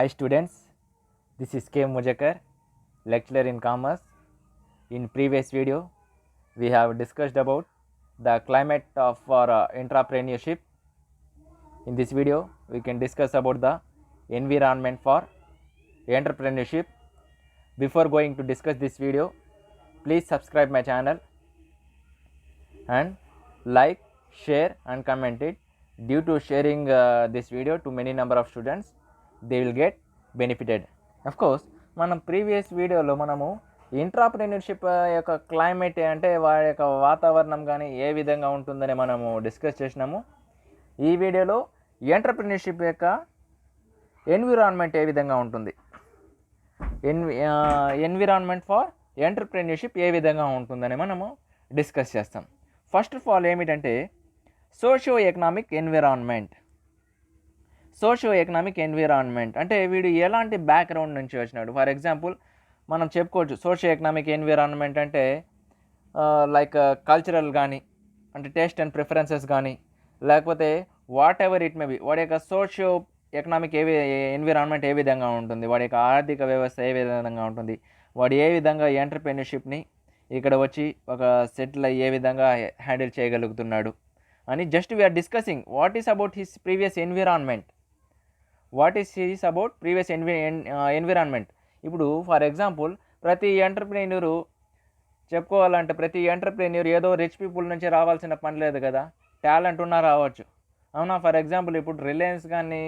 Hi students, this is K. Mujakar, lecturer in commerce. In previous video, we have discussed about the climate for entrepreneurship. In this video, we can discuss about the environment for entrepreneurship. Before going to discuss this video, please subscribe my channel and like, share and comment it. Due to sharing this video to many number of students, they will get benefited. Of course, మనం previous వీడియోలో మనము entrepreneurship యొక్క climate అంటే వారి యొక్క వాతావరణం కానీ ఏ విధంగా ఉంటుందని మనము డిస్కస్ చేసినాము. ఈ వీడియోలో ఎంటర్‌ప్రెన్యూర్‌షిప్ యొక్క ఎన్విరాన్మెంట్ ఏ విధంగా ఉంటుంది, ఎన్విరాన్మెంట్ ఫర్ ఎంటర్‌ప్రెన్యూర్‌షిప్ ఏ విధంగా ఉంటుందని మనము డిస్కస్ చేస్తాం. ఫస్ట్ ఆఫ్ ఆల్ ఏమిటంటే socio economic environment. Socio economic environment అంటే వీడు ఎలాంటి బ్యాక్గ్రౌండ్ నుంచి వచ్చినాడు. ఫర్ ఎగ్జాంపుల్ మనం చెప్పుకోవచ్చు సోషియో ఎకనామిక్ ఎన్విరాన్మెంట్ అంటే లైక్ కల్చరల్ కానీ, అంటే టేస్ట్ అండ్ ప్రిఫరెన్సెస్ కానీ, లేకపోతే what ever it may B, వాడి యొక్క సోషియో ఎకనామిక్ ఎన్విరాన్మెంట్ ఏ విధంగా ఉంటుంది, వాడి యొక్క ఆర్థిక వ్యవస్థ ఏ విధంగా ఉంటుంది, వాడు ఏ విధంగా ఎంటర్‌ప్రెన్యూర్‌షిప్ని ఇక్కడ వచ్చి ఒక సెటిల్ ఏ విధంగా హ్యాండిల్ చేయగలుగుతున్నాడు అని just we are discussing what is about his previous environment. Environment. ఇప్పుడు ఫర్ ఎగ్జాంపుల్ ప్రతి ఎంటర్‌ప్రెన్యూరు చెప్పుకోవాలంటే ప్రతి ఎంటర్‌ప్రెన్యూర్ ఏదో రిచ్ పీపుల్ నుంచి రావాల్సిన పని లేదు కదా, టాలెంట్ ఉన్నా రావచ్చు, అవునా? ఫర్ ఎగ్జాంపుల్ ఇప్పుడు రిలయన్స్ కానీ,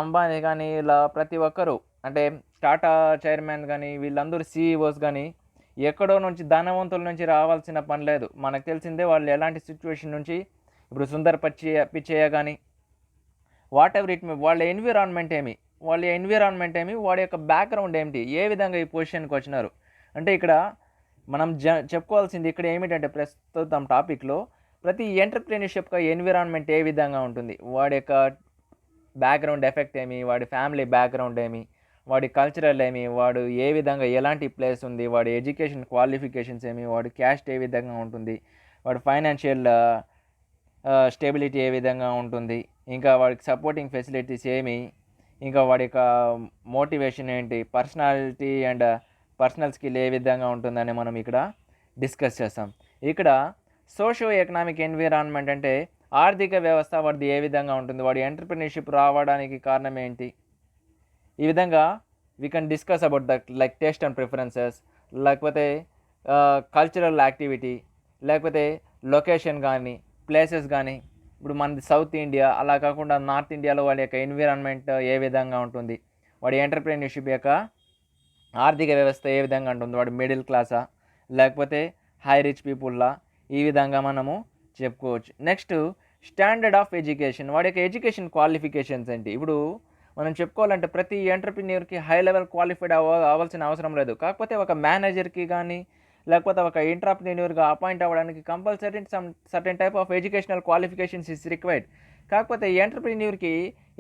అంబానీ కానీ, ఇలా ప్రతి ఒక్కరు అంటే టాటా చైర్మన్ కానీ, వీళ్ళందరూ సీఈఓస్ కానీ ఎక్కడో నుంచి ధనవంతుల నుంచి రావాల్సిన పని లేదు. మనకు తెలిసిందే వాళ్ళు ఎలాంటి సిచ్యువేషన్ నుంచి, ఇప్పుడు సుందర్ పిచ్చయ్య కానీ వాట్ ఎవర్ ఇట్ మే, వాళ్ళ ఎన్విరాన్మెంట్ ఏమి, వాడి యొక్క బ్యాక్గ్రౌండ్ ఏమిటి, ఏ విధంగా ఈ పొజిషన్కి వచ్చినారు అంటే ఇక్కడ మనం చెప్పుకోవాల్సింది ఇక్కడ ఏమిటంటే ప్రస్తుతం టాపిక్లో ప్రతి ఎంటర్‌ప్రెన్యూర్‌షిప్ ఎన్విరాన్మెంట్ ఏ విధంగా ఉంటుంది, వాడి యొక్క బ్యాక్గ్రౌండ్ ఎఫెక్ట్ ఏమి, వాడి ఫ్యామిలీ బ్యాక్గ్రౌండ్ ఏమి, వాడి కల్చరల్ ఏమి, వాడు ఏ విధంగా ఎలాంటి ప్లేస్ ఉంది, వాడి ఎడ్యుకేషన్ క్వాలిఫికేషన్స్ ఏమి, వాడి క్యాస్ట్ ఏ విధంగా ఉంటుంది, వాడి ఫైనాన్షియల్ స్టెబిలిటీ ఏ విధంగా ఉంటుంది, ఇంకా వాడికి సపోర్టింగ్ ఫెసిలిటీస్ ఏమి, ఇంకా వాడి యొక్క మోటివేషన్ ఏంటి, పర్సనాలిటీ అండ్ పర్సనల్ స్కిల్ ఏ విధంగా ఉంటుందని మనం ఇక్కడ డిస్కస్ చేస్తాం. ఇక్కడ సోషియో ఎకనామిక్ ఎన్విరాన్మెంట్ అంటే ఆర్థిక వ్యవస్థ వాడిది ఏ విధంగా ఉంటుంది, వాడి ఎంటర్‌ప్రెన్యూర్‌షిప్ రావడానికి కారణం ఏంటి, ఈ విధంగా we can discuss about the like taste and preferences, లేకపోతే కల్చరల్ యాక్టివిటీ, లేకపోతే లొకేషన్ కానీ, ప్లేసెస్ కానీ. ఇప్పుడు మనది సౌత్ ఇండియా, అలా కాకుండా నార్త్ ఇండియాలో వాడి యొక్క ఎన్విరాన్మెంట్ ఏ విధంగా ఉంటుంది, వాడి ఎంటర్‌ప్రెన్యూర్‌షిప్ యొక్క ఆర్థిక వ్యవస్థ ఏ విధంగా ఉంటుంది, వాడు మిడిల్ క్లాసా లేకపోతే హై రిచ్ పీపుల్లా, ఈ విధంగా మనము చెప్పుకోవచ్చు. నెక్స్ట్ స్టాండర్డ్ ఆఫ్ ఎడ్యుకేషన్, వాడి యొక్క ఎడ్యుకేషన్ క్వాలిఫికేషన్స్ ఏంటి. ఇప్పుడు మనం చెప్పుకోవాలంటే ప్రతి ఎంటర్‌ప్రెన్యూర్‌కి హై లెవెల్ క్వాలిఫైడ్ అవ్వాల్సిన అవసరం లేదు. కాకపోతే ఒక మేనేజర్‌కి కానీ, లేకపోతే ఒక ఎంటర్‌ప్రెన్యూర్‌గా అపాయింట్ అవ్వడానికి compulsory certain type of educational qualifications is required. కాకపోతే ఎంటర్‌ప్రెన్యూర్‌కి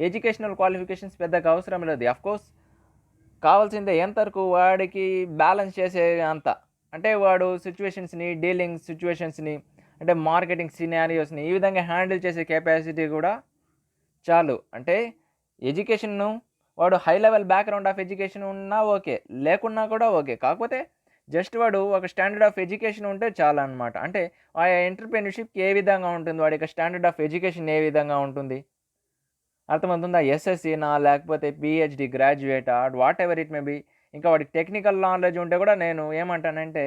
ఎడ్యుకేషనల్ క్వాలిఫికేషన్స్ పెద్దగా అవసరం లేదు. అఫ్కోర్స్ కావాల్సిందే ఎంతవరకు వాడికి బ్యాలెన్స్ చేసే అంత, అంటే వాడు డీలింగ్ సిచ్యువేషన్స్ని, అంటే మార్కెటింగ్ సినారియోస్ని ఈ విధంగా హ్యాండిల్ చేసే కెపాసిటీ కూడా చాలు. అంటే ఎడ్యుకేషన్ను వాడు high level background of education ఉన్నా ఓకే, లేకున్నా కూడా ఓకే, కాకపోతే జస్ట్ వాడు ఒక స్టాండర్డ్ ఆఫ్ ఎడ్యుకేషన్ ఉంటే చాలా అనమాట. అంటే ఆ ఎంటర్‌ప్రెన్యూర్‌షిప్‌కి ఏ విధంగా ఉంటుంది, వాడి యొక్క స్టాండర్డ్ ఆఫ్ ఎడ్యుకేషన్ ఏ విధంగా ఉంటుంది, అర్థమవుతుందా? ఎస్ఎస్సీనా లేకపోతే పీహెచ్‌డీ గ్రాడ్యుయేటా, whatever it may be. ఇంకా వాడికి టెక్నికల్ నాలెడ్జ్ ఉంటే కూడా నేను ఏమంటానంటే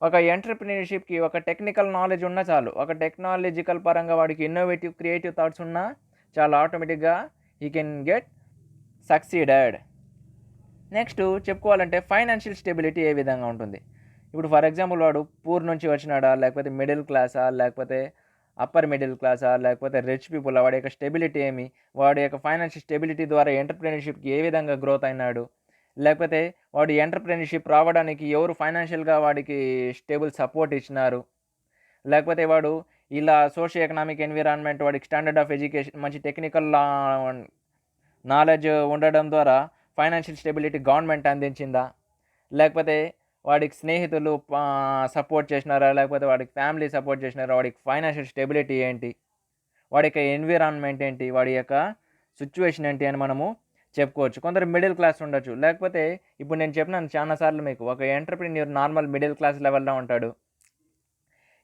ఒక ఎంటర్‌ప్రెన్యూర్‌షిప్‌కి ఒక టెక్నికల్ నాలెడ్జ్ ఉన్నా చాలు. ఒక టెక్నాలజికల్ పరంగా వాడికి ఇన్నోవేటివ్ క్రియేటివ్ థాట్స్ ఉన్నా చాలా ఆటోమేటిక్‌గా he can get succeeded. Next చెప్పుకోవాలంటే ఫైనాన్షియల్ స్టెబిలిటీ ఏ విధంగా ఉంటుంది. ఇప్పుడు ఫర్ ఎగ్జాంపుల్ వాడు పూర్ నుంచి వచ్చినాడా, లేకపోతే మిడిల్ క్లాసా, లేకపోతే అప్పర్ మిడిల్ క్లాసా, లేకపోతే రిచ్ పీపుల్, వాడి యొక్క స్టెబిలిటీ ఏమి, వాడి యొక్క ఫైనాన్షియల్ స్టెబిలిటీ ద్వారా ఎంటర్‌ప్రెన్యూర్‌షిప్‌కి ఏ విధంగా గ్రోత్ అయినాడు, లేకపోతే వాడు ఎంటర్‌ప్రెన్యూర్‌షిప్ రావడానికి ఎవరు ఫైనాన్షియల్‌గా వాడికి స్టేబుల్ సపోర్ట్ ఇచ్చినారు, లేకపోతే వాడు ఇలా సోషియో ఎకనామిక్ ఎన్విరాన్మెంట్, వాడికి స్టాండర్డ్ ఆఫ్ ఎడ్యుకేషన్, మంచి టెక్నికల్ నాలెడ్జ్ ఉండడం ద్వారా ఫైనాన్షియల్ స్టెబిలిటీ గవర్నమెంట్ అందించిందా, లేకపోతే వాడికి స్నేహితులు సపోర్ట్ చేసినారా, లేకపోతే వాడికి ఫ్యామిలీ సపోర్ట్ చేసినారా, వాడికి ఫైనాన్షియల్ స్టెబిలిటీ ఏంటి, వాడి యొక్క ఎన్విరాన్మెంట్ ఏంటి, వాడి యొక్క సిచ్యువేషన్ ఏంటి అని మనము చెప్పుకోవచ్చు. కొందరు మిడిల్ క్లాస్ ఉండొచ్చు. లేకపోతే ఇప్పుడు నేను చెప్పినాను చాలా సార్లు మీకు, ఒక ఎంటర్‌ప్రెన్యూర్ నార్మల్ మిడిల్ క్లాస్ లెవెల్‌లో ఉంటాడు.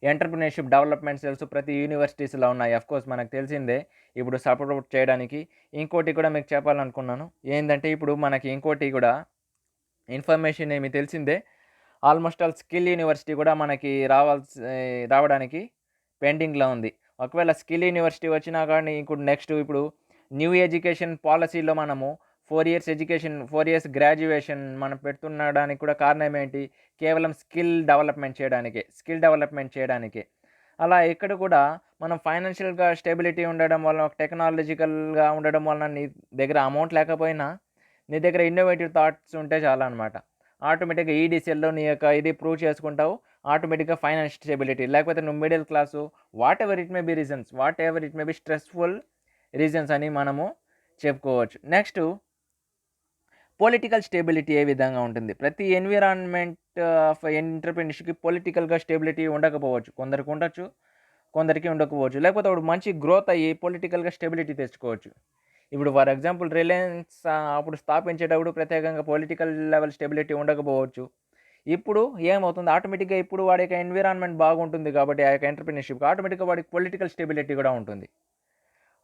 ఎంటర్‌ప్రెన్యూర్‌షిప్ డెవలప్‌మెంట్ సెల్స్ ప్రతి యూనివర్సిటీస్‌లో ఉన్నాయి. ఆఫ్‌కోర్స్ మనకు తెలిసిందే. ఇప్పుడు సపోర్ట్ చేయడానికి. ఇంకోటి కూడా మీకు చెప్పాలనుకున్నాను. ఏందంటే ఇప్పుడు మనకి ఇంకోటి కూడా ఇన్ఫర్మేషన్ ఏమి తెలిసిందే. ఆల్‌మోస్ట్ ఆల్ స్కిల్ యూనివర్సిటీ కూడా మనకి రావడానికి పెండింగ్‌లో ఉంది. ఒకవేళ స్కిల్ యూనివర్సిటీ వచ్చినా గానీ ఇప్పుడు నెక్స్ట్ ఇప్పుడు న్యూ ఎడ్యుకేషన్ పాలిసీలో మనము 4 ఇయర్స్ ఎడ్యుకేషన్, 4 ఇయర్స్ గ్రాడ్యుయేషన్ మనం పెడుతుండడానికి కూడా కారణం ఏంటి? కేవలం స్కిల్ డెవలప్‌మెంట్ చేయడానికే. అలా ఇక్కడ కూడా మనం ఫైనాన్షియల్‌గా స్టెబిలిటీ ఉండడం వలన, టెక్నాలజికల్‌గా ఉండడం వలన నీ దగ్గర అమౌంట్ లేకపోయినా, నీ దగ్గర ఇన్నోవేటివ్ థాట్స్ ఉంటే చాలనమాట. ఆటోమేటిక్‌గా ఈడీసీఎల్‌లో నీ యొక్క ఇది ప్రూవ్ చేసుకుంటావు. ఆటోమేటిక్‌గా ఫైనాన్షియల్ స్టెబిలిటీ. లేకపోతే నువ్వు middle class, what ever it may B stressful reasons అని మనము చెప్పుకోవచ్చు. నెక్స్టు పొలిటికల్ స్టెబిలిటీ ఏ విధంగా ఉంటుంది? ప్రతి ఎన్విరాన్మెంట్ ఆఫ్ ఎంటర్‌ప్రెన్యూర్‌షిప్‌కి పొలిటికల్‌గా స్టెబిలిటీ ఉండకపోవచ్చు. కొందరికి ఉండొచ్చు, కొందరికి ఉండకపోవచ్చు. లేకపోతే వాడు మంచి గ్రోత్ అయ్యి పొలిటికల్‌గా స్టెబిలిటీ తెచ్చుకోవచ్చు. ఇప్పుడు ఫర్ ఎగ్జాంపుల్ రిలయన్స్ అప్పుడు స్థాపించేటప్పుడు ప్రత్యేకంగా పొలిటికల్ లెవెల్ స్టెబిలిటీ ఉండకపోవచ్చు. ఇప్పుడు ఏమవుతుంది ఆటోమేటిక్‌గా ఇప్పుడు వాడి యొక్క ఎన్విరాన్మెంట్ బాగుంటుంది కాబట్టి ఆ యొక్క ఎంటర్‌ప్రెన్యూర్‌షిప్‌కి ఆటోమేటిక్‌గా వాడికి పొలిటికల్ స్టెబిలిటీ కూడా ఉంటుంది.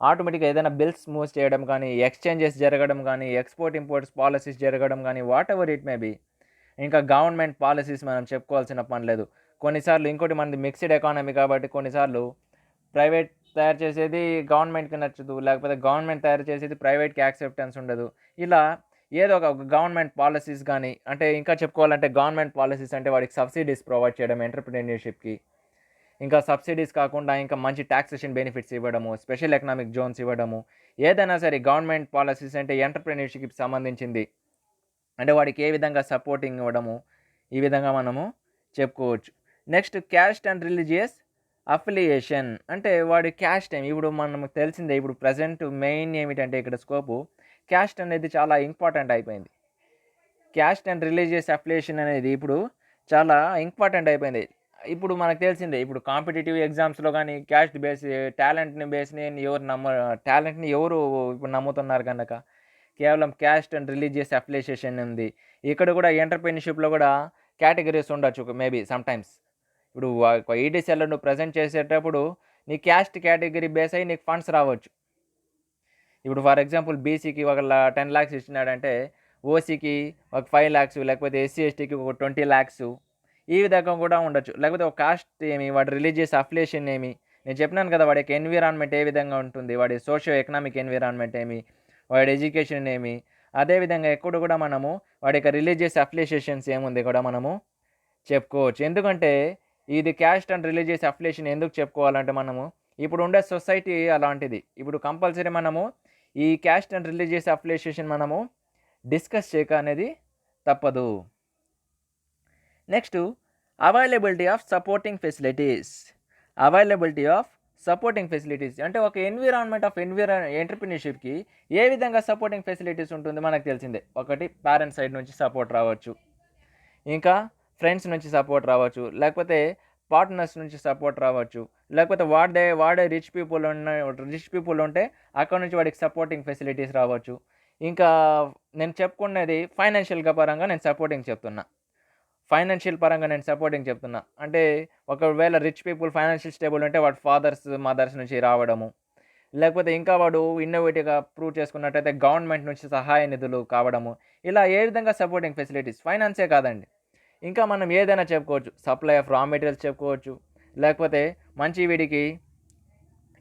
ఆటోమేటిక్‌గా ఏదైనా బిల్స్ మూవ్స్ చేయడం కానీ, ఎక్స్‌చేంజెస్ జరగడం గానీ, ఎక్స్‌పోర్ట్, ఇంపోర్ట్స్ పాలిసీస్ జరగడం గానీ, వాటెవర్ ఇట్ మే బి. ఇంకా గవర్నమెంట్ పాలిసీస్ మనం చెప్పుకోవాల్సిన పని లేదు. కొన్నిసార్లు ఇంకోటి మనది మిక్స్డ్ ఎకానమీ కాబట్టి కొన్నిసార్లు ప్రైవేట్ తయారు చేసేది గవర్నమెంట్‌కి నచ్చదు. లేకపోతే గవర్నమెంట్ తయారు చేసేది ప్రైవేట్‌కి యాక్సెప్టెన్స్ ఉండదు. ఇలా ఏదో ఒక గవర్నమెంట్ పాలిసీస్ గానీ, అంటే ఇంకా చెప్పుకోవాలంటే గవర్నమెంట్ పాలిసీస్ అంటే వాడికి సబ్సిడీస్ ప్రొవైడ్ చేయడం ఎంటర్‌ప్రెన్యూర్‌షిప్‌కి. ఇంకా సబ్సిడీస్ కాకుండా ఇంకా మంచి టాక్సేషన్ బెనిఫిట్స్ ఇవ్వడము, స్పెషల్ ఎకనామిక్ జోన్స్ ఇవ్వడము. ఏదైనా సరే గవర్నమెంట్ పాలిసీస్ అంటే ఎంటర్‌ప్రెన్యూర్‌షిప్‌కి సంబంధించింది. అంటే వాడికి ఏ విధంగా సపోర్టింగ్ ఇవ్వడము, ఈ విధంగా మనము చెప్పుకోవచ్చు. Next caste and religious affiliation అంటే వాడి క్యాస్ట్ ఇప్పుడు మనకు తెలిసిందే. ఇప్పుడు ప్రెజెంట్ మెయిన్ ఏమిటంటే ఇక్కడ స్కోపు క్యాస్ట్ అనేది చాలా ఇంపార్టెంట్ అయిపోయింది. క్యాస్ట్ అండ్ రిలీజియస్ అఫిలియేషన్ అనేది ఇప్పుడు చాలా ఇంపార్టెంట్ అయిపోయింది. ఇప్పుడు మనకు తెలిసిందే. ఇప్పుడు కాంపిటీటివ్ ఎగ్జామ్స్‌లో గాని క్యాస్ట్ టాలెంట్‌ని టాలెంట్‌ని ఎవరు ఇప్పుడు నమ్ముతున్నారు గనక కేవలం క్యాస్ట్ అండ్ రిలీజియస్ అఫిలియేషన్ ఉంది. ఇక్కడ కూడా ఎంటర్‌ప్రెన్యూర్‌షిప్‌లో కూడా కేటగరీస్ ఉండొచ్చు మేబీ సమ్‌టైమ్స్. ఇప్పుడు ఈడీసీఎల్‌లో నువ్వు ప్రెజెంట్ చేసేటప్పుడు నీ క్యాస్ట్ కేటగరీ బేస్ అయ్యి నీకు ఫండ్స్ రావచ్చు. ఇప్పుడు ఫర్ ఎగ్జాంపుల్ బీసీకి ఒక 10,00,000 ఇచ్చినాడంటే, ఓసీకి ఒక 5,00,000 లేకపోతే ఎస్సీ, ఎస్టీకి ఒక 20,00,000 ఈ విధంగా కూడా ఉండొచ్చు. లేకపోతే ఒక కాస్ట్ వాడి రిలీజియస్ అఫిలియేషన్ నేను చెప్పినాను కదా! వాడి యొక్క ఎన్విరాన్మెంట్ ఏ విధంగా ఉంటుంది, వాడి సోషియో ఎకనామిక్ ఎన్విరాన్మెంట్ వాడి ఎడ్యుకేషన్ అదే విధంగా ఎక్కడ కూడా మనము వాడి యొక్క రిలీజియస్ అఫిలియేషన్స్ ఏముంది కూడా మనము చెప్పుకోవచ్చు. ఎందుకంటే ఇది క్యాస్ట్ అండ్ రిలీజియస్ అఫిలియేషన్ ఎందుకు చెప్పుకోవాలంటే మనము ఇప్పుడు ఉండే సొసైటీ అలాంటిది. ఇప్పుడు కంపల్సరీ మనము ఈ క్యాస్ట్ అండ్ రిలీజియస్ అఫిలియేషన్ మనము డిస్కస్ చేయక అనేది తప్పదు. Next availability of supporting facilities. అంటే ఒక ఎన్విరాన్మెంట్ ఆఫ్ ఎంటర్‌ప్రెన్యూర్‌షిప్‌కి ఏ విధంగా సపోర్టింగ్ ఫెసిలిటీస్ ఉంటుంది మనకు తెలిసిందే. ఒకటి పేరెంట్స్ సైడ్ నుంచి సపోర్ట్ రావచ్చు. ఇంకా ఫ్రెండ్స్ నుంచి సపోర్ట్ రావచ్చు. లేకపోతే పార్ట్నర్స్ నుంచి సపోర్ట్ రావచ్చు. లేకపోతే వాడే రిచ్ పీపుల్ ఉంటే అక్కడి నుంచి వాడికి సపోర్టింగ్ ఫెసిలిటీస్ రావచ్చు. ఇంకా నేను చెప్పుకునేది పరంగా నేను సపోర్టింగ్ చెప్తున్నా. అంటే ఒకవేళ రిచ్ పీపుల్ ఫైనాన్షియల్ స్టేబుల్ ఉంటే వాడి మదర్స్ నుంచి రావడము. లేకపోతే ఇంకా వాడు ఇన్నోవేటివ్‌గా ప్రూవ్ చేసుకున్నట్టయితే గవర్నమెంట్ నుంచి సహాయ నిధులు కావడము. ఇలా ఏ విధంగా సపోర్టింగ్ ఫెసిలిటీస్ ఫైనాన్సే కాదండి. ఇంకా మనం ఏదైనా చెప్పుకోవచ్చు. సప్లై ఆఫ్ రా మెటీరియల్స్ చెప్పుకోవచ్చు. లేకపోతే మంచి వీడికి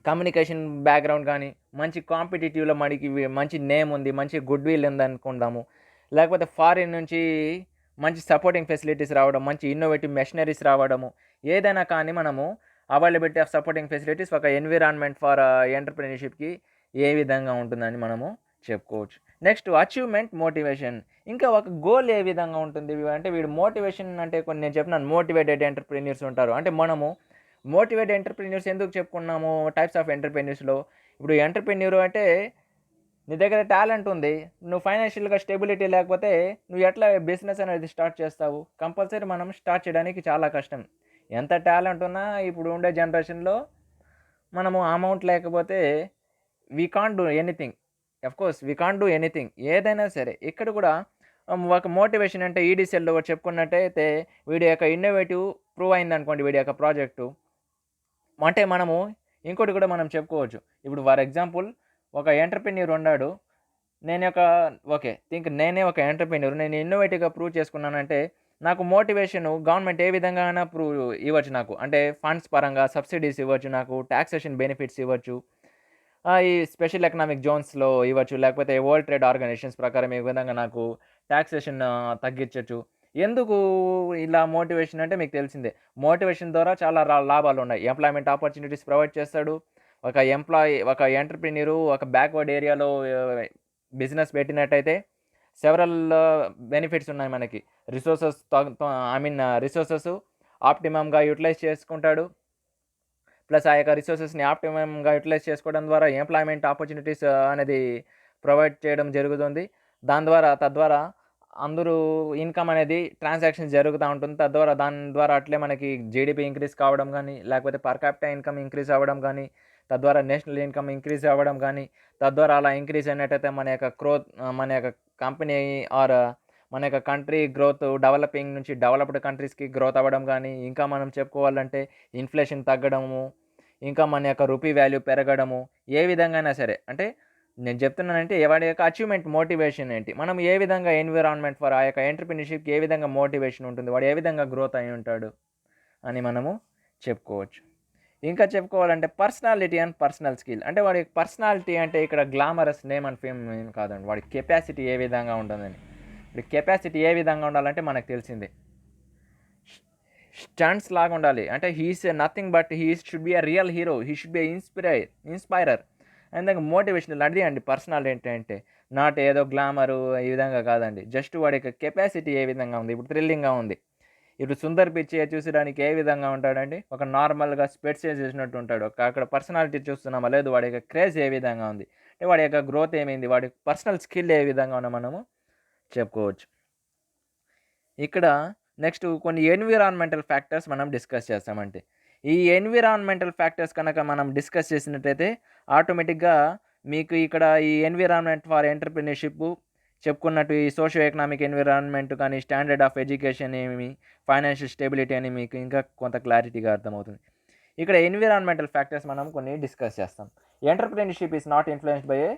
కమ్యూనికేషన్ బ్యాక్‌గ్రౌండ్ గానీ, మంచి కాంపిటీటివ్‌లో మంచి నేమ్ ఉంది. మంచి గుడ్ విల్ ఉందనుకుందాము. లేకపోతే ఫారిన్ నుంచి మంచి సపోర్టింగ్ ఫెసిలిటీస్ రావడం, మంచి ఇన్నోవేటివ్ మెషినరీస్ రావడము. ఏదైనా కానీ మనము అవైలబిలిటీ ఆఫ్ సపోర్టింగ్ ఫెసిలిటీస్ ఒక ఎన్విరాన్మెంట్ ఫర్ ఎంటర్‌ప్రెన్యూర్‌షిప్‌కి ఏ విధంగా ఉంటుందని మనము చెప్పుకోవచ్చు. Next motivation. ఇంకా ఒక గోల్ ఏ విధంగా ఉంటుంది అంటే వీడు మోటివేషన్ అంటే నేను చెప్పినాను మోటివేటెడ్ ఎంటర్‌ప్రెన్యూర్స్ ఉంటారు. అంటే మనము మోటివేటెడ్ ఎంటర్‌ప్రెన్యూర్స్ ఎందుకు చెప్పుకున్నాము టైప్స్ ఆఫ్ ఎంటర్‌ప్రెన్యూర్స్‌లో. ఇప్పుడు ఎంటర్‌ప్రెన్యూర్ అంటే నీ దగ్గర టాలెంట్ ఉంది. నువ్వు ఫైనాన్షియల్‌గా స్టెబిలిటీ లేకపోతే నువ్వు ఎట్లా బిజినెస్ అనేది స్టార్ట్ చేస్తావు? కంపల్సరీ మనం స్టార్ట్ చేయడానికి చాలా కష్టం. ఎంత టాలెంట్ ఉన్నా ఇప్పుడు ఉండే జనరేషన్‌లో మనము అమౌంట్ లేకపోతే we can't do anything. Course we can't do anything. ఏదైనా సరే ఇక్కడ కూడా ఒక మోటివేషన్ అంటే ఈడీసీఎల్‌లో చెప్పుకున్నట్టయితే వీడి యొక్క ఇన్నోవేటివ్ ప్రూవ్ అయిందనుకోండి వీడి యొక్క ప్రాజెక్టు. అంటే మనము ఇంకోటి కూడా మనం చెప్పుకోవచ్చు. ఇప్పుడు ఫర్ ఎగ్జాంపుల్ ఒక ఎంటర్‌ప్రెన్యూర్ ఉన్నాడు. నేను ఒక ఓకే. నేనే ఒక ఎంటర్‌ప్రెన్యూర్. నేను ఇన్నోవేటివ్‌గా ప్రూవ్ చేసుకున్నానంటే, నాకు మోటివేషను గవర్నమెంట్ ఏ విధంగా అయినా ఇవ్వచ్చు నాకు. అంటే ఫండ్స్ పరంగా సబ్సిడీస్ ఇవ్వచ్చు నాకు. టాక్సేషన్ బెనిఫిట్స్ ఇవ్వచ్చు. ఈ స్పెషల్ ఎకనామిక్ జోన్స్‌లో ఇవ్వచ్చు. లేకపోతే వరల్డ్ ట్రేడ్ ఆర్గనైజేషన్స్ ప్రకారం ఈ విధంగా నాకు టాక్సేషన్ తగ్గించొచ్చు. ఎందుకు ఇలా మోటివేషన్ అంటే మీకు తెలిసిందే. మోటివేషన్ ద్వారా చాలా లాభాలున్నాయి. ఎంప్లాయ్‌మెంట్ ఆపర్చునిటీస్ ప్రొవైడ్ చేస్తాడు. ఒక ఎంటర్‌ప్రెన్యూర్ ఒక బ్యాక్వర్డ్ ఏరియాలో బిజినెస్ పెట్టినట్టయితే సెవరల్ బెనిఫిట్స్ ఉన్నాయి మనకి. రిసోర్సెస్ త త ఐ మీన్ రిసోర్సెస్ ఆప్టిమమ్‌గా యుటిలైజ్ చేసుకుంటాడు. ప్లస్ ఆ యొక్క రిసోర్సెస్‌ని ఆప్టిమమ్‌గా యుటిలైజ్ చేసుకోవడం ద్వారా ఎంప్లాయ్‌మెంట్ ఆపర్చునిటీస్ అనేది ప్రొవైడ్ చేయడం జరుగుతుంది. తద్వారా అందరూ ఇన్‌కమ్ అనేది ట్రాన్సాక్షన్స్ జరుగుతా ఉంటుంది. దాని ద్వారా అట్లే మనకి జీడీపీ ఇంక్రీజ్ కావడం గానీ, లేకపోతే పర్ క్యాపిటా ఇన్‌కమ్ ఇంక్రీజ్ అవ్వడం గానీ, తద్వారా నేషనల్ ఇన్‌కమ్ ఇంక్రీజ్ అవ్వడం గానీ, తద్వారా అలా ఇంక్రీజ్ అయినట్టయితే మన యొక్క కంపెనీ ఆర్ మన యొక్క కంట్రీ గ్రోత్ డెవలపింగ్ నుంచి డెవలప్డ్ కంట్రీస్‌కి గ్రోత్ అవ్వడం గానీ, ఇంకా మనం చెప్పుకోవాలంటే ఇన్‌ఫ్లేషన్ తగ్గడము, ఇంకా మన యొక్క రూపీ వాల్యూ పెరగడము, ఏ విధంగా అయినా సరే. అంటే నేను చెప్తున్నానంటే వాడి యొక్క అచీవ్‌మెంట్ మోటివేషన్ ఏంటి? మనం ఏ విధంగా ఎన్విరాన్మెంట్ ఫర్ ఆ యొక్క ఎంటర్‌ప్రెన్యూర్‌షిప్‌కి ఏ విధంగా మోటివేషన్ ఉంటుంది? వాడు ఏ విధంగా గ్రోత్ అయ్యి ఉంటాడు? అని మనము చెప్పుకోవచ్చు. ఇంకా చెప్పుకోవాలంటే పర్సనాలిటీ అండ్ పర్సనల్ స్కిల్. అంటే వాడి పర్సనాలిటీ అంటే ఇక్కడ గ్లామరస్ నేమ్ అండ్ ఫేమ్ కాదండి. వాడి కెపాసిటీ ఏ విధంగా ఉంటుందని. వాడి కెపాసిటీ ఏ విధంగా ఉండాలంటే మనకు తెలిసిందే. స్టంట్స్ లాగా ఉండాలి. అంటే he is nothing but should be a real hero. He should be ఇన్‌స్పైరర్. And దానికి మోటివేషనల్ అది అండి పర్సనాలిటీ ఏంటంటే. నాట్ ఏదో గ్లామరు ఈ విధంగా కాదండి. జస్ట్ వాడి యొక్క కెపాసిటీ ఏ విధంగా ఉంది. ఇప్పుడు థ్రిల్లింగ్‌గా ఉంది. ఇప్పుడు 'సుందర్ పిచ్చయ్య' చూసేడానికి ఏ విధంగా ఉంటాడండి? ఒక నార్మల్‌గా స్పెట్స్ ఏసేసినట్టు ఉంటాడు. అక్కడ పర్సనాలిటీ చూస్తున్నామా? లేదు. వాడి యొక్క క్రేజ్ ఏ విధంగా ఉంది? అంటే వాడి యొక్క గ్రోత్ ఏమైంది? వాడి పర్సనల్ స్కిల్ ఏ విధంగా ఉందో మనము చెప్పుకోవచ్చు. ఇక్కడ నెక్స్ట్ కొన్ని ఎన్విరాన్మెంటల్ ఫ్యాక్టర్స్ మనం డిస్కస్ చేస్తామంటే. ఈ ఎన్విరాన్మెంటల్ ఫ్యాక్టర్స్ కనుక మనం డిస్కస్ చేసినట్టయితే ఆటోమేటిక్‌గా మీకు ఇక్కడ ఈ ఎన్విరాన్మెంట్ ఫర్ ఎంటర్‌ప్రెన్యూర్‌షిప్ చెప్పుకున్నట్టు ఈ సోషియో ఎకనామిక్ ఎన్విరాన్మెంట్ కానీ, స్టాండర్డ్ ఆఫ్ ఎడ్యుకేషన్ ఏమి, ఫైనాన్షియల్ స్టెబిలిటీ అని మీకు ఇంకా కొంత క్లారిటీగా అర్థమవుతుంది. ఇక్కడ ఎన్విరాన్మెంటల్ ఫ్యాక్టర్స్ మనం కొన్ని డిస్కస్ చేస్తాం. Entrepreneurship is not influenced by a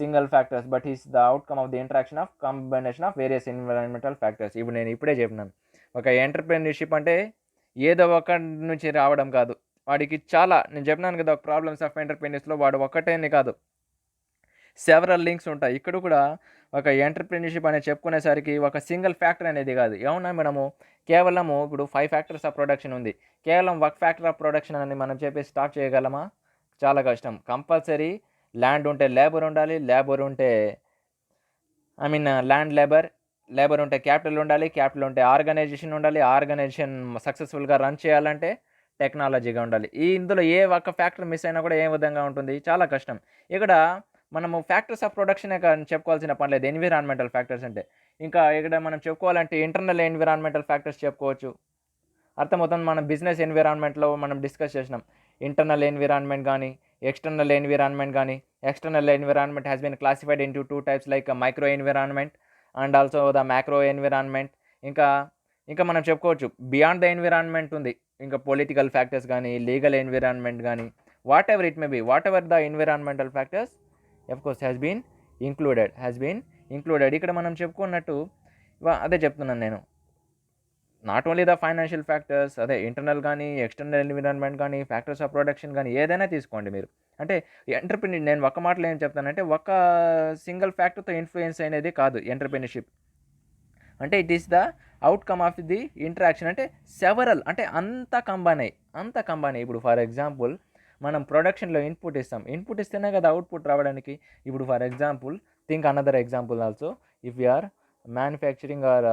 single factors but is the outcome of the interaction of combination of various environmental factors. ఇప్పుడు నేను ఇప్పుడే చెప్పినాను. ఒక ఎంటర్‌ప్రెన్యూర్‌షిప్ అంటే ఏదో ఒకటి నుంచి రావడం కాదు. వాడికి చాలా నేను చెప్పినాను కదా! ప్రాబ్లమ్స్ ఆఫ్ ఎంటర్‌ప్రెన్యూర్స్‌లో వాడు ఒక్కటని కాదు. సెవరల్ లింక్స్ ఉంటాయి. ఇక్కడ కూడా ఒక ఎంటర్‌ప్రెన్యూర్‌షిప్ అనేది చెప్పుకునేసరికి ఒక సింగిల్ ఫ్యాక్టర్ అనేది కాదు. ఏమన్నా మనము కేవలము ఇప్పుడు 5 ఫ్యాక్టర్స్ ఆఫ్ ప్రొడక్షన్ ఉంది. కేవలం ఒక ఫ్యాక్టర్ ఆఫ్ ప్రొడక్షన్ అని మనం చెప్పేసి స్టార్ట్ చేయగలమా? చాలా కష్టం. కంపల్సరీ ల్యాండ్ ఉంటే లేబర్ ఉండాలి. లేబర్ ఉంటే ల్యాండ్ లేబర్ ఉంటే క్యాపిటల్ ఉండాలి. క్యాపిటల్ ఉంటే ఆర్గనైజేషన్ ఉండాలి. ఆర్గనైజేషన్ సక్సెస్‌ఫుల్‌గా రన్ చేయాలంటే టెక్నాలజీగా ఉండాలి. ఇందులో ఏ ఒక్క ఫ్యాక్టర్ మిస్ అయినా కూడా ఏ విధంగా ఉంటుంది? చాలా కష్టం. ఇక్కడ మనము ఫ్యాక్టర్స్ ఆఫ్ ప్రొడక్షనే చెప్పుకోవాల్సిన పని లేదు. ఎన్విరాన్మెంటల్ ఫ్యాక్టర్స్ అంటే. ఇంకా ఇక్కడ మనం చెప్పుకోవాలంటే ఇంటర్నల్ ఎన్విరాన్మెంటల్ ఫ్యాక్టర్స్ చెప్పుకోవచ్చు. అర్థమవుతుంది. మనం బిజినెస్ ఎన్విరాన్మెంట్‌లో మనం డిస్కస్ చేసినాం. ఇంటర్నల్ ఎన్విరాన్మెంట్ గానీ, ఎక్స్టర్నల్ ఎన్విరాన్మెంట్ గానీ, external environment has been classified into 2 types like micro environment and also the macro environment. ఇంకా, ఇంకా మనం చెప్పుకోవచ్చు బియాండ్ ద ఎన్విరాన్మెంట్ ఉంది. ఇంకా పొలిటికల్ ఫ్యాక్టర్స్ గానీ, లీగల్ ఎన్విరాన్మెంట్ గానీ, whatever it may be, whatever the environmental factors of course has been included. ఇక్కడ మనం చెప్పుకున్నట్టు అదే చెప్తున్నాను నేను. Not only the financial factors అదే ఇంటర్నల్ కానీ, ఎక్స్టర్నల్ ఎన్విరాన్మెంట్ కానీ, ఫ్యాక్టర్స్ ఆఫ్ ప్రొడక్షన్ కానీ ఏదైనా తీసుకోండి మీరు. అంటే నేను ఒక్క మాటలో ఏం చెప్తానంటే ఒక సింగిల్ ఫ్యాక్టర్‌తో ఇన్‌ఫ్లూయెన్స్ అనేది కాదు ఎంటర్‌ప్రెన్యూర్‌షిప్. అంటే it is the outcome of the interaction. అంటే సెవరల్ అంటే అంతా కంబైన్ అయ్యి ఇప్పుడు ఫర్ ఎగ్జాంపుల్ మనం ప్రొడక్షన్‌లో ఇన్పుట్ ఇస్తాం. ఇన్పుట్ ఇస్తేనే కదా అవుట్‌పుట్ రావడానికి. ఇప్పుడు for example think another example also. If you are manufacturing are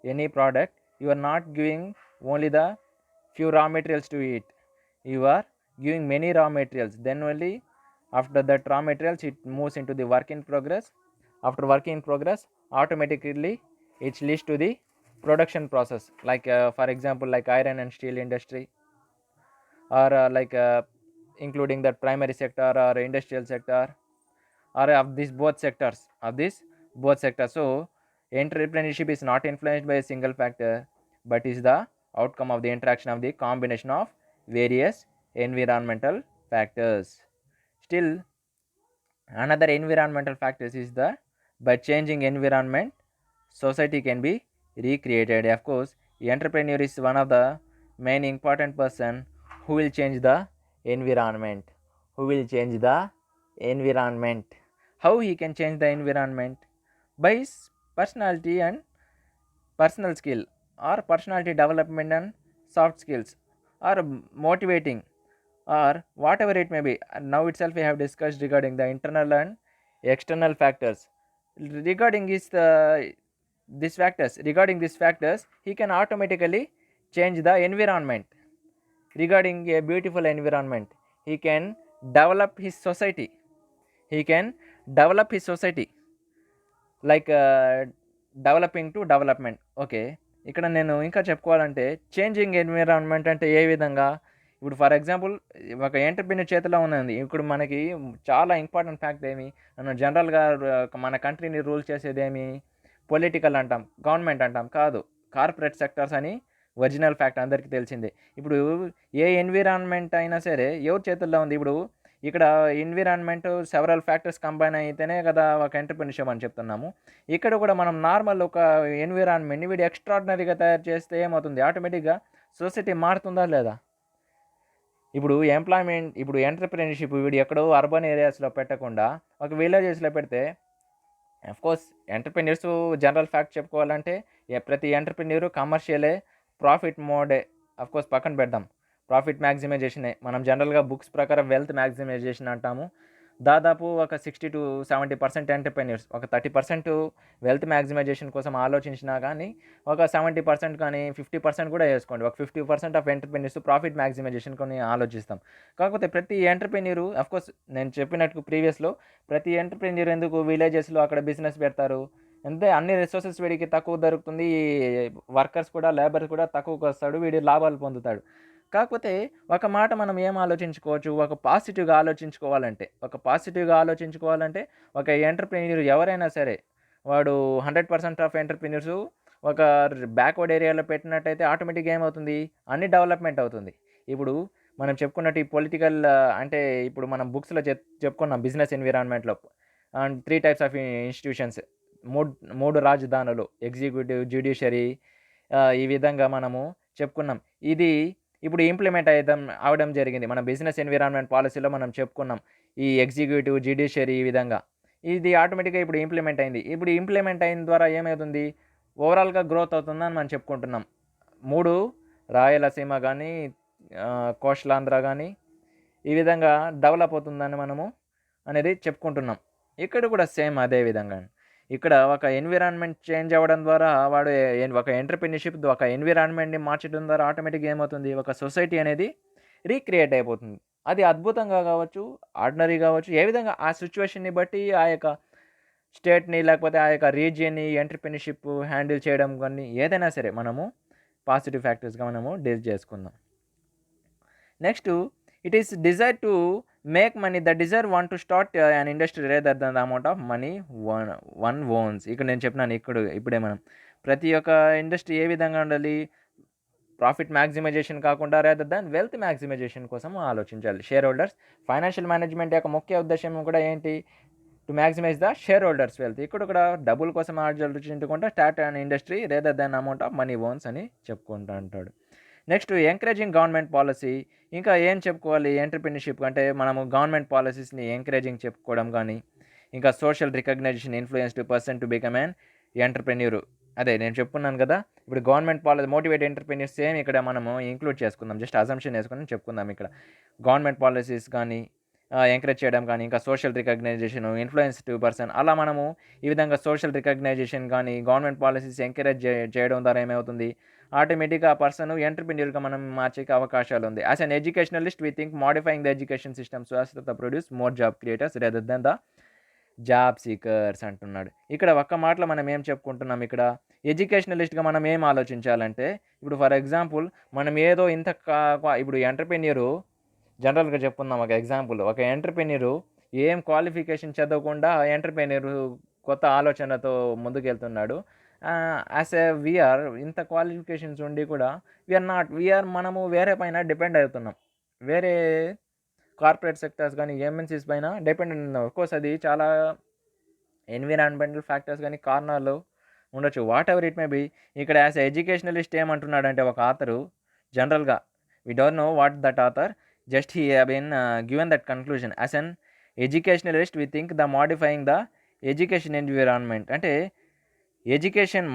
any product, you are not giving only the few raw materials to it. You are giving many raw materials. Then only after that raw materials it moves into the work in progress. After work in progress, automatically it leads to the production process. Like for example, like iron and steel industry, or including that primary sector or industrial sector, or of these both sectors. So entrepreneurship is not influenced by a single factor, but is the outcome of the interaction of the combination of various environmental factors. Still, another environmental factors is the by changing environment, society can be recreated. Of course, the entrepreneur is one of the main important person who will change the environment. Who will change the environment? How he can change the environment? By his personality and personal skill, or personality development and soft skills, or motivating, or whatever it may be. And now itself we have discussed regarding the internal and external factors. Regarding these factors, he can automatically change the environment. Regarding a beautiful environment, he can develop his society. He can develop his society like developing to development. Okay, ఇక్కడ నేను ఇంకా చెప్పుకోవాలంటే changing environment అంటే ఏ విధంగా, ఇప్పుడు for example ఒక entrepreneur చేతిలో ఉన్నది. ఇప్పుడు మనకి చాలా ఇంపార్టెంట్ ఫ్యాక్ట్ ఏమి, మనం జనరల్‌గా మన కంట్రీని రూల్ చేసేదేమి పొలిటికల్ అంటాం, గవర్నమెంట్ అంటాం. కాదు, కార్పొరేట్ సెక్టార్స్ అని ఒరిజినల్ ఫ్యాక్ట్ అందరికీ తెలిసిందే. ఇప్పుడు ఏ ఎన్విరాన్మెంట్ అయినా సరే ఎవరి చేతుల్లో ఉంది? ఇప్పుడు ఇక్కడ ఎన్విరాన్మెంట్ సెవరల్ ఫ్యాక్టర్స్ కంబైన్ అయితేనే కదా ఒక ఎంటర్‌ప్రెన్యూర్‌షిప్ అని చెప్తున్నాము. ఇక్కడ కూడా మనం నార్మల్ ఒక ఎన్విరాన్మెంట్‌ని వీడు ఎక్స్ట్రార్డినరీగా తయారు చేస్తే ఏమవుతుంది? ఆటోమేటిక్‌గా సొసైటీ మారుతుందా లేదా? ఇప్పుడు ఇప్పుడు ఎంటర్‌ప్రెన్యూర్‌షిప్ వీడు ఎక్కడో అర్బన్ ఏరియాస్‌లో పెట్టకుండా ఒక విలేజెస్‌లో పెడితే, ఆఫ్‌కోర్స్ ఎంటర్‌ప్రెన్యూర్స్ జనరల్ ఫ్యాక్ట్ చెప్పుకోవాలంటే ప్రతి ఎంటర్‌ప్రెన్యూర్ కమర్షియలే, ప్రాఫిట్ మోడే. ఆఫ్‌కోర్స్ పక్కన పెడదాం, ప్రాఫిట్ మ్యాక్సిమైజేషనే మనం జనరల్‌గా బుక్స్ ప్రకారం వెల్త్ మ్యాక్సిమైజేషన్ అంటాము. దాదాపు ఒక 60-70% ఎంటర్‌ప్రెన్యూర్స్, ఒక 30% వెల్త్ మ్యాక్సిమైజేషన్ కోసం ఆలోచించినా కానీ, ఒక 70% కానీ 50% కూడా వేసుకోండి, ఒక 50% ఆఫ్ ఎంటర్‌ప్రెన్యూర్స్ ప్రాఫిట్ మ్యాక్సిమైజేషన్ కొని ఆలోచిస్తాం. కాకపోతే ప్రతి ఎంటర్‌ప్రెన్యూర్, ఆఫ్‌కోర్స్ నేను చెప్పినట్టు ప్రీవియస్‌లో, ప్రతి ఎంటర్‌ప్రెన్యూర్ ఎందుకు విలేజెస్‌లో అక్కడ బిజినెస్ పెడతారు? అంతే, అన్ని రిసోర్సెస్ వీడికి తక్కువ దొరుకుతుంది, వర్కర్స్ కూడా, లేబర్ కూడా తక్కువకి వస్తాడు, వీడి లాభాలు పొందుతాడు. కాకపోతే ఒక మాట మనం ఏం ఆలోచించుకోవచ్చు, ఒక పాజిటివ్గా ఆలోచించుకోవాలంటే ఒక ఎంటర్‌ప్రెన్యూర్ ఎవరైనా సరే, వాడు 100% ఆఫ్ ఎంటర్‌ప్రెన్యూర్స్ ఒక బ్యాక్వర్డ్ ఏరియాలో పెట్టినట్టయితే ఆటోమేటిక్‌గా ఏమవుతుంది? అన్ని డెవలప్‌మెంట్ అవుతుంది. ఇప్పుడు మనం చెప్పుకున్నట్టు ఈ పొలిటికల్, అంటే ఇప్పుడు మనం బుక్స్‌లో చెప్పుకున్నాం బిజినెస్ ఎన్విరాన్మెంట్‌లో 3 టైప్స్ ఆఫ్ ఇన్‌స్టిట్యూషన్స్, 3 రాజధానులు, ఎగ్జిక్యూటివ్, జ్యుడిషియరీ, ఈ విధంగా మనము చెప్పుకున్నాం. ఇది ఇప్పుడు ఇంప్లిమెంట్ అవ్వడం జరిగింది. మన బిజినెస్ ఎన్విరాన్మెంట్ పాలసీలో మనం చెప్పుకున్నాం. ఈ ఎగ్జిక్యూటివ్, జ్యుడిషియరీ ఈ విధంగా. ఇది ఆటోమేటిక్‌గా ఇప్పుడు ఇంప్లిమెంట్ అయింది. ఇప్పుడు ఇంప్లిమెంట్ అయిన ద్వారా ఏమవుతుంది? ఓవరాల్‌గా గ్రోత్ అవుతుందని మనం చెప్పుకుంటున్నాం. 3 రాయలసీమ గానీ, కోస్టలాంధ్ర గానీ, ఈ విధంగా డెవలప్ అవుతుందని మనము అనేది చెప్పుకుంటున్నాం. ఇక్కడ కూడా సేమ్ అదే విధంగా. ఇక్కడ ఒక ఎన్విరాన్మెంట్ చేంజ్ అవ్వడం ద్వారా వాడు ఒక ఎంటర్‌ప్రెన్యూర్‌షిప్ ఒక ఎన్విరాన్మెంట్‌ని మార్చడం ద్వారా ఆటోమేటిక్‌గా ఏమవుతుంది? ఒక సొసైటీ అనేది రీక్రియేట్ అయిపోతుంది. అది అద్భుతంగా కావచ్చు, ఆర్డినరీ కావచ్చు, ఏ విధంగా ఆ సిట్యుయేషన్‌ని బట్టి ఆ యొక్క స్టేట్‌ని, లేకపోతే ఆ యొక్క రీజియన్‌ని ఎంటర్‌ప్రెన్యూర్‌షిప్ హ్యాండిల్ చేయడం గానీ, ఏదైనా సరే మనము పాజిటివ్ ఫ్యాక్టర్స్‌గా మనము డీల్ చేసుకుందాం. Next, it is desire to make money. The desire want to start an industry rather than the amount of money one owns. ఇక్కడ నేను చెప్పినాను, ఇప్పుడే మనం ప్రతి ఒక్క ఇండస్ట్రీ ఏ విధంగా ఉండాలి? ప్రాఫిట్ మ్యాక్సిమైజేషన్ కాకుండా రేదర్ దాన్ వెల్త్ మ్యాక్సిమైజేషన్ కోసం ఆలోచించాలి. షేర్ హోల్డర్స్ ఫైనాన్షియల్ మేనేజ్మెంట్ యొక్క ముఖ్య ఉద్దేశం కూడా ఏంటి? To maximise the shareholders wealth. ఇక్కడ కూడా డబ్బుల కోసం ఆలోచించకుండా start an industry rather than amount of money owns అని చెప్పుకుంటూ అంటాడు. Next, encouraging government policy. ఇంకా ఏం చెప్పుకోవాలి ఎంటర్‌ప్రెన్యూర్‌షిప్ అంటే? మనము గవర్నమెంట్ పాలసీస్‌ని ఎంకరేజింగ్ చెప్పుకోవడం కానీ, ఇంకా social recognition influence to person to become an entrepreneur. అదే నేను చెప్పుకున్నాను కదా, ఇప్పుడు government policy motivate entrepreneurs same ఇక్కడ మనము ఇంక్లూడ్ చేసుకుందాం. జస్ట్ అజంప్షన్ వేసుకొని చెప్పుకుందాం. ఇక్కడ గవర్నమెంట్ పాలసీస్ కానీ ఎంకరేజ్ చేయడం కానీ, ఇంకా social recognition, influence to person, అలా మనము ఈ విధంగా సోషల్ రికగ్నైజేషన్ కానీ, గవర్నమెంట్ పాలసీస్ ఎంకరేజ్ చేయడం ద్వారా ఏమవుతుంది? ఆటోమేటిక్‌గా ఆ పర్సన్ ఎంటర్‌ప్రెన్యూర్‌గా మనం మార్చే అవకాశాలు ఉంది. As an educationalist we think modifying the education system so as to produce more job creators rather than the job seekers అంటున్నాడు. ఇక్కడ ఒక్క మాటలో మనం ఏం చెప్పుకుంటున్నాం? ఇక్కడ ఎడ్యుకేషనలిస్ట్‌గా మనం ఏం ఆలోచించాలంటే, ఇప్పుడు ఫర్ ఎగ్జాంపుల్ మనం ఏదో ఇంత ఇప్పుడు ఎంటర్‌ప్రెన్యూర్ జనరల్‌గా చెప్పుకుందాం ఒక ఎగ్జాంపుల్. ఒక ఎంటర్‌ప్రెన్యూర్ ఏం క్వాలిఫికేషన్ చదవకుండా ఎంటర్‌ప్రెన్యూర్ కొత్త ఆలోచనతో ముందుకెళ్తున్నాడు. యాస్ ఎ వీఆర్ ఇంత క్వాలిఫికేషన్స్ ఉండి కూడా మనము వేరే పైన డిపెండ్ అవుతున్నాం. వేరే కార్పొరేట్ సెక్టార్స్ గానీ, ఎంఎన్‌సీస్ పైన డిపెండ్ ఉన్నాం. ఆఫ్‌కోర్స్ అది చాలా ఎన్విరాన్మెంటల్ ఫ్యాక్టర్స్ గానీ, కారణాలు ఉండొచ్చు. Whatever it may be. ఇక్కడ యాస్ ఎ ఎడ్యుకేషనలిస్ట్ ఏమంటున్నాడంటే ఒక ఆథరు జనరల్‌గా we don't know what that author. Just he have been given that conclusion. As an educationalist we think the modifying the education environment అంటే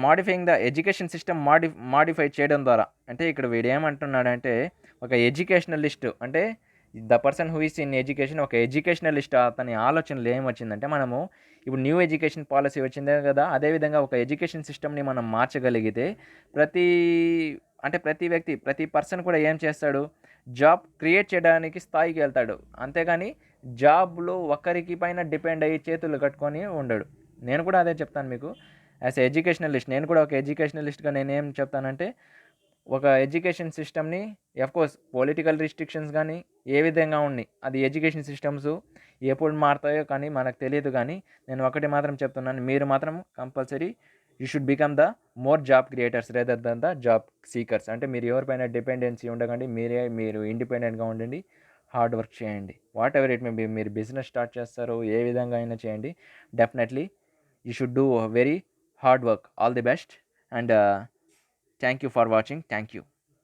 modifying the education system modify చేయడం ద్వారా అంటే ఇక్కడ వీడేమంటున్నాడంటే ఒక educationalist అంటే the person who is in education ఒక educationalist అతని ఆలోచనలు ఏమొచ్చిందంటే మనము ఇప్పుడు న్యూ ఎడ్యుకేషన్ పాలసీ వచ్చిందే కదా, అదేవిధంగా ఒక ఎడ్యుకేషన్ సిస్టమ్ని మనం మార్చగలిగితే ప్రతి ప్రతి వ్యక్తి ప్రతి పర్సన్ కూడా ఏం చేస్తాడు, జాబ్ క్రియేట్ చేయడానికి స్థాయికి వెళ్తాడు. అంతేగాని జాబ్లో ఒక్కరికి పైన డిపెండ్ అయ్యి చేతులు కట్టుకొని ఉండడు. నేను కూడా అదే చెప్తాను మీకు. యాజ్ ఎ ఎడ్యుకేషనలిస్ట్ నేను కూడా ఒక ఎడ్యుకేషనలిస్ట్గా నేనేం చెప్తానంటే ఒక ఎడ్యుకేషన్ సిస్టమ్ని అఫ్కోర్స్ పొలిటికల్ రిస్ట్రిక్షన్స్ కానీ ఏ విధంగా ఉన్నాయి అది ఎడ్యుకేషన్ సిస్టమ్స్ ఎప్పుడు మారుతాయో కానీ మనకు తెలియదు. కానీ నేను ఒకటి మాత్రం చెప్తున్నాను, మీరు మాత్రం compulsory you should become the more job creators rather than the job seekers. అంటే మీరు ఎవరిపైన డిపెండెన్సీ ఉండకండి, మీరు ఇండిపెండెంట్గా ఉండండి, హార్డ్ వర్క్ చేయండి. Whatever it may be. మీరు బిజినెస్ స్టార్ట్ చేస్తారో ఏ విధంగా అయినా చేయండి, definitely you should do very hard work. All the best and thank you for watching. Thank you.